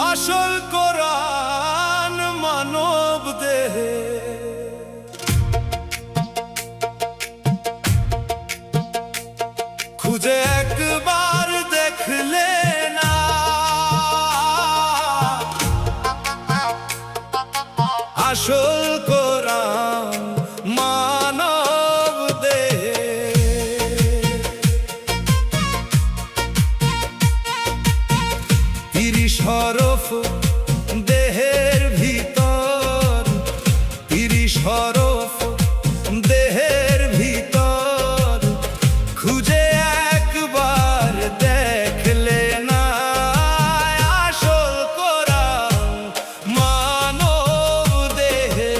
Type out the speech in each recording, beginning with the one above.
আসল কোরআন মানব দেহে খুঁজে একবার দেখলে না আসল কোরআন মানব দেহে 30 হরফ দেহের ভিতর 30 হরফ দেহের ভিতর খুঁজে একবার দেখলে না আসল কোরআন মানব দেহে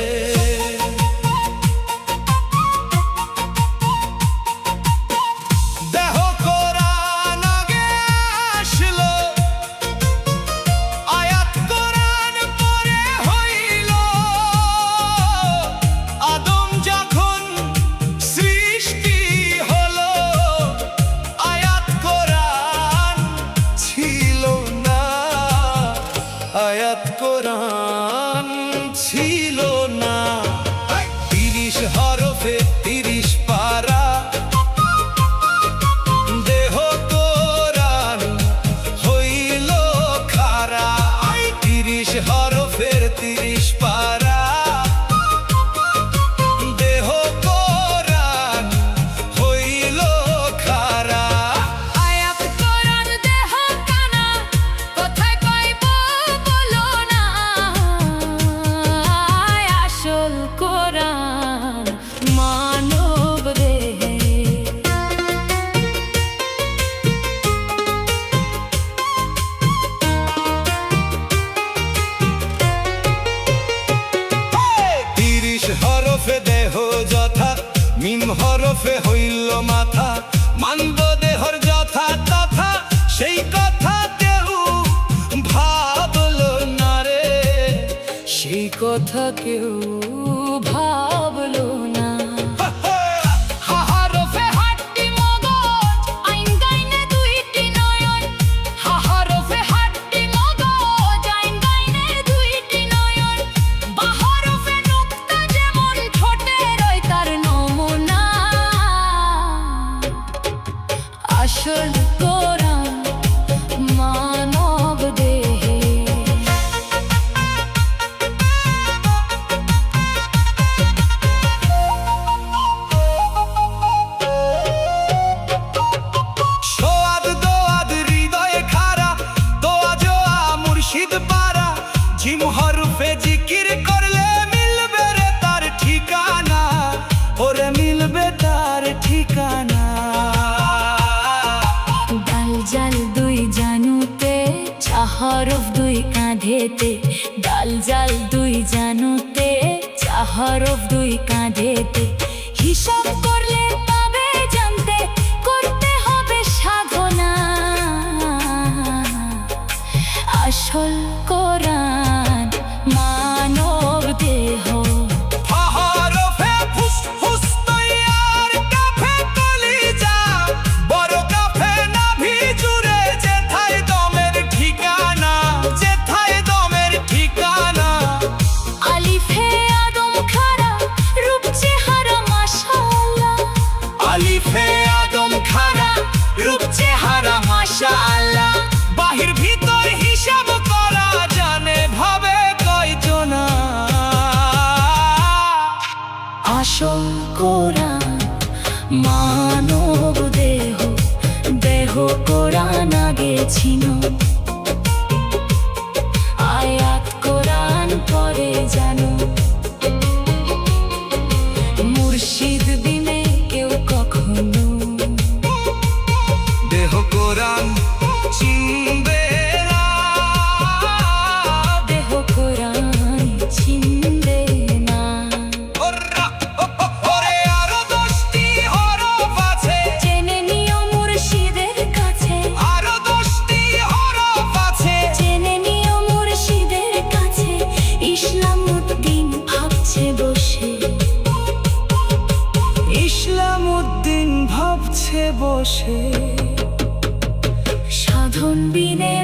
দেহ কোরআন আগে আসলো আয়াত কোরআন পরে হইল আদম যখন সৃষ্টি হলো আয়াত কোরআন ছিল না আয়াত কোরআন ছিল না 30 হরফে 30 পারা দেহ কোরআন হইল খারা 30 হরফের 30 পারা দেহ কোরআন হইল খারা আয়াত কোরআন দেহ কানা কোথায় পাইব বলো না আসল কোরআন মানব দেহে তিরিশ হরফে দেহ যথা মিম হরফে হইল মাথা মানব দেহর যথা তথা সেই কথা কেউ ভাবলো না রে সেই কথা কেউ ভাবলো না হাহারফে হাট্টি মগজ আইন গাইনে দুইটি নয়ন হাহারফে হাট্টি মগজ আইন গাইনে দুইটি নয়ন বাহারফে নুক্তা যেমন ঠোঁটের ওই তার নমুনা আসল কোরআন মানব দেহে সোয়াদ দোয়াদ হৃদয়ে খারা দোয়া জোয়া মুর্শিদ পারা জিম হরফে জিকির করলে মিলবে রে তার ঠিকানা ওরে মিলবে তার ঠিকানা ডাল জাল দুই জানুতে চাহরফ দুই কাঁধেতে ডাল জাল দুই জানুতে চাহরফ দুই কাঁধেতে হিসাব করলে তবে জানতে করতে হবে সাধনা আসল কোরআন মানব দেহ হরফে ফুসফুস তৈয়ার কাফে কলিজা বড় কাফে নাভি জুড়ে যেথায় দমের ঠিকানা যেথায় দমের ঠিকানা আলিফে আদম খারা রূপ চেহারা মাশাআল্লাহ আলিফে আদম খারা রূপ চেহারা মাশাআল্লাহ বাহির ভিতর হিসাব করা জানে ভাবে কয়জনা আসল কোরআন মানব দেহ দেহ কোরআন আগে ছিল আয়াত কোরআন পরে জানো মুর্শিদ বিনে কেউ কখনো দেহ কোরআন চিনবে না দেহ কোরআন চিনবে না ওরে আরো 10টি হরফ আছে জেনে নিও মুর্শিদের কাছে আরো 10টি হরফ আছে জেনে নিও মুর্শিদের কাছে ইসলাম উদ্দিন ভাবছে বসে কাছে বসে সাধন বিনে